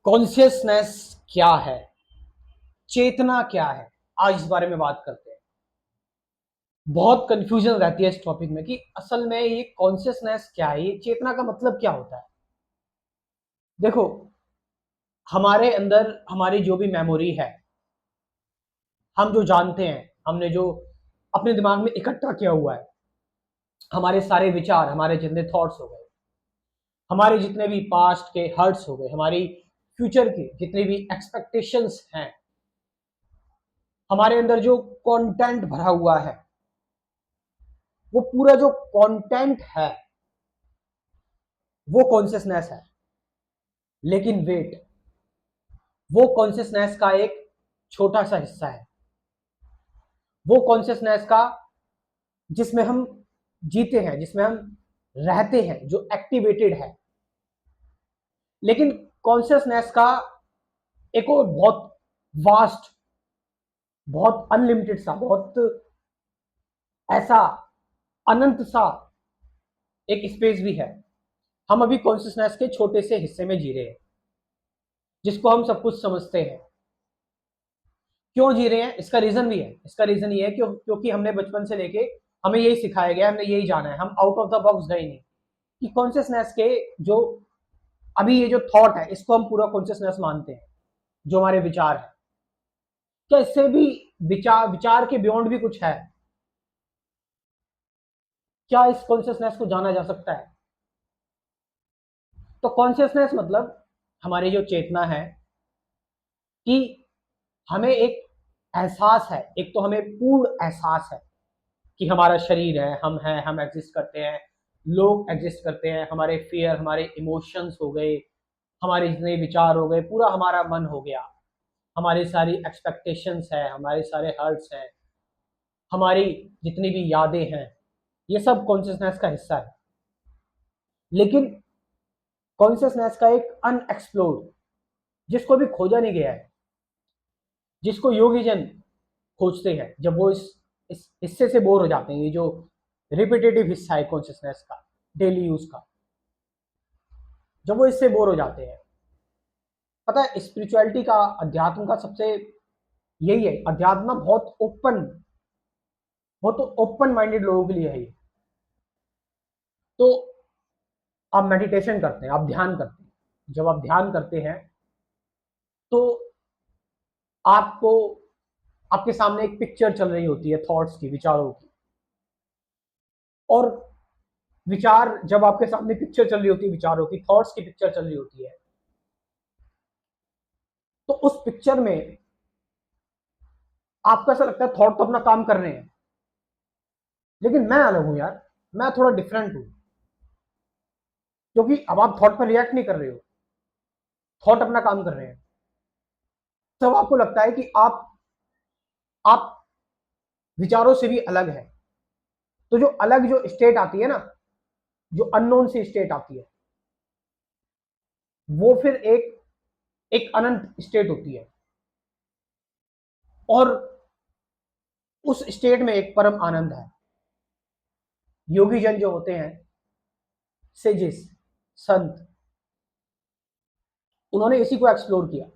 Consciousness क्या है? चेतना क्या है? आज इस बारे में बात करते हैं। बहुत कंफ्यूजन रहती है इस टॉपिक में कि असल में ये कॉन्शियसनेस क्या है, ये चेतना का मतलब क्या होता है। देखो, हमारे अंदर हमारी जो भी मेमोरी है, हम जो जानते हैं, हमने जो अपने दिमाग में इकट्ठा किया हुआ है, हमारे सारे विचार, हमारे जितने थॉट्स हो गए, हमारे जितने भी पास्ट के हर्ट्स हो गए, हमारी फ्यूचर के जितने भी एक्सपेक्टेशंस हैं, हमारे अंदर जो कंटेंट भरा हुआ है, वो पूरा जो कंटेंट है वो कॉन्शियसनेस है। लेकिन वेट, वो कॉन्शियसनेस का एक छोटा सा हिस्सा है। वो कॉन्शियसनेस का जिसमें हम जीते हैं, जिसमें हम रहते हैं, जो एक्टिवेटेड है। लेकिन कॉन्शियसनेस का एक और बहुत वास्ट, बहुत अनलिमिटेड सा, बहुत ऐसा अनंत सा एक स्पेस भी है। हम अभी कॉन्शियसनेस के छोटे से हिस्से में जी रहे हैं, जिसको हम सब कुछ समझते हैं। क्यों जी रहे हैं? इसका रीजन भी है। इसका रीजन ये है क्योंकि हमने बचपन से लेके हमें यही सिखाया गया, हमने यही जाना है, हम आउट ऑफ द बॉक्स गए नहीं कि कॉन्शियसनेस के जो अभी ये जो थॉट है, इसको हम पूरा कॉन्शियसनेस मानते हैं। जो हमारे विचार है, क्या इससे भी विचार विचार के बियॉन्ड भी कुछ है? क्या इस कॉन्शियसनेस को जाना जा सकता है? तो कॉन्शियसनेस मतलब हमारी जो चेतना है कि हमें एक एहसास है। एक तो हमें पूर्ण एहसास है कि हमारा शरीर है, हम हैं, हम एग्जिस्ट करते हैं, लोग एग्जिस्ट करते हैं, हमारे फियर, हमारे इमोशंस हो गए, हमारे जितने विचार हो गए, पूरा हमारा मन हो गया, हमारी सारी एक्सपेक्टेशंस है, हमारे सारे हर्ट्स हैं, हमारी जितनी भी यादें हैं, ये सब कॉन्शियसनेस का हिस्सा है। लेकिन कॉन्शियसनेस का एक अनएक्सप्लोर्ड, जिसको भी खोजा नहीं गया है, जिसको योगी जन खोजते हैं जब वो इस हिस्से से बोर हो जाते हैं, ये जो रिपीटेटिव हिस्सा है कॉन्शियसनेस का, डेली यूज का, जब वो इससे बोर हो जाते हैं। पता है, स्पिरिचुअलिटी का, अध्यात्म का सबसे यही है। अध्यात्म ना बहुत ओपन माइंडेड लोगों के लिए है ये। तो आप मेडिटेशन करते हैं, आप ध्यान करते हैं, जब आप ध्यान करते हैं तो आपको, आपके सामने एक पिक्चर चल रही होती है थॉट्स की, विचारों की। और विचार, जब आपके सामने पिक्चर चल रही होती है, विचारों की, थॉट्स की पिक्चर चल रही होती है, तो उस पिक्चर में आपको ऐसा लगता है थॉट तो अपना काम कर रहे हैं, लेकिन मैं अलग हूं यार, मैं थोड़ा डिफरेंट हूं। क्योंकि अब आप थॉट पर रिएक्ट नहीं कर रहे हो, थॉट अपना काम कर रहे हैं। तब आपको लगता है कि आप विचारों से भी अलग है। तो जो अलग जो स्टेट आती है ना, जो अननोन सी स्टेट आती है, वो फिर एक एक अनंत स्टेट होती है। और उस स्टेट में एक परम आनंद है। योगी जन जो होते हैं, सेजिस, संत, उन्होंने इसी को एक्सप्लोर किया।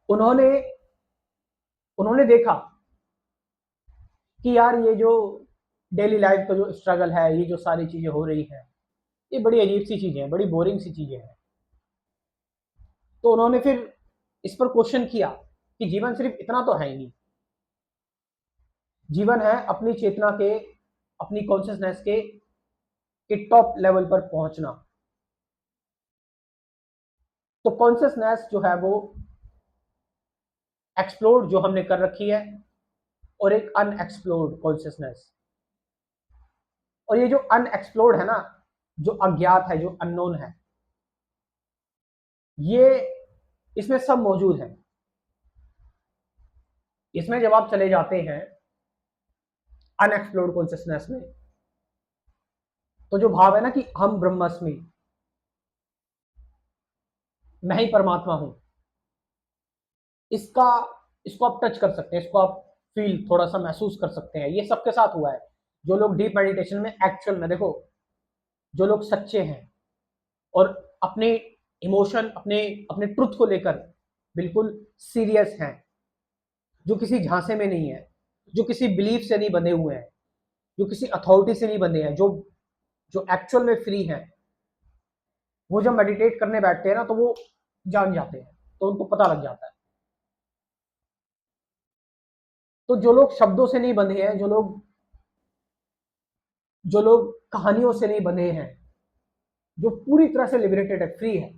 उन्होंने उन्होंने देखा कि यार, ये जो डेली लाइफ का जो स्ट्रगल है, ये जो सारी चीजें हो रही है, ये बड़ी अजीब सी चीजें हैं, बड़ी बोरिंग सी चीजें हैं। तो उन्होंने फिर इस पर क्वेश्चन किया कि जीवन सिर्फ इतना तो है ही नहीं। जीवन है अपनी चेतना के, अपनी कॉन्शियसनेस के टॉप लेवल पर पहुंचना। तो कॉन्शियसनेस जो है वो एक्सप्लोर जो हमने कर रखी है, और एक अनएक्सप्लोर्ड कॉन्शियसनेस। और ये जो अनएक्सप्लोर्ड है ना, जो अज्ञात है, जो अननोन है, ये इसमें सब मौजूद है। इसमें जब आप चले जाते हैं अनएक्सप्लोर्ड कॉन्शियसनेस में, तो जो भाव है ना कि हम ब्रह्मास्मि, मैं ही परमात्मा हूं, इसका इसको आप टच कर सकते हैं, इसको आप फील, थोड़ा सा महसूस कर सकते हैं। ये सबके साथ हुआ है। जो लोग डीप मेडिटेशन में, एक्चुअल में देखो, जो लोग सच्चे हैं और अपने इमोशन, अपने अपने ट्रुथ को लेकर बिल्कुल सीरियस हैं, जो किसी झांसे में नहीं है, जो किसी बिलीफ से नहीं बंधे हुए हैं, जो किसी अथॉरिटी से नहीं बंधे हैं, जो जो एक्चुअल में फ्री हैं, वो जब मेडिटेट करने बैठते हैं ना तो वो जान जाते हैं, तो उनको पता लग जाता है। तो जो लोग शब्दों से नहीं बंधे हैं, जो लोग कहानियों से नहीं बंधे हैं, जो पूरी तरह से लिबरेटेड है, फ्री है,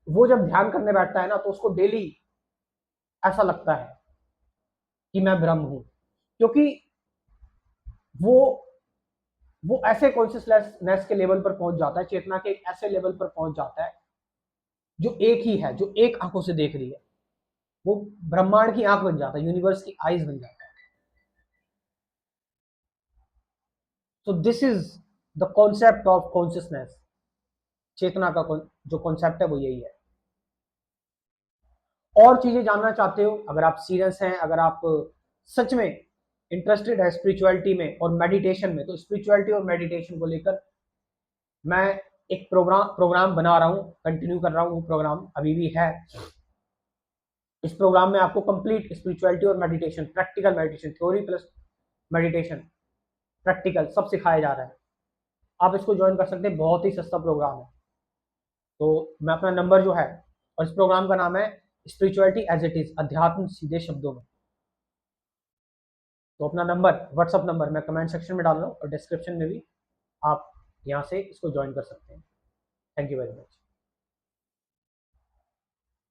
वो जब ध्यान करने बैठता है ना तो उसको डेली ऐसा लगता है कि मैं ब्रह्म हूं, क्योंकि वो वो ऐसे कॉन्शियसनेस के लेवल पर पहुंच जाता है, चेतना के एक ऐसे लेवल पर पहुंच जाता है जो एक ही है, जो एक आंखों से देख रही है, वो ब्रह्मांड की आंख बन जाता है, यूनिवर्स की आईज बन जाता है। तो this is the concept of consciousness. चेतना का जो कॉन्सेप्ट है वो यही है। और चीजें जानना चाहते हो, अगर आप सीरियस हैं, अगर आप सच में इंटरेस्टेड है स्पिरिचुअलिटी में और मेडिटेशन में, तो स्पिरिचुअलिटी और मेडिटेशन को लेकर मैं एक प्रोग्राम बना रहा हूँ, कंटिन्यू कर रहा हूँ, वो प्रोग्राम अभी भी है। इस प्रोग्राम में आपको कंप्लीट स्पिरिचुअलिटी और meditation, practical meditation, theory plus meditation, practical सब सिखाया जा रहा है। आप इसको ज्वाइन कर सकते हैं, बहुत ही सस्ता प्रोग्राम है। तो मैं अपना नंबर जो है, और इस प्रोग्राम का नाम है स्पिरिचुअलिटी एज इट इज, अध्यात्म सीधे शब्दों में। तो अपना नंबर, व्हाट्सअप नंबर मैं कमेंट सेक्शन में डाल रहा हूँ और डिस्क्रिप्शन में भी आप यहाँ से इसको ज्वाइन कर सकते हैं। Thank you very much.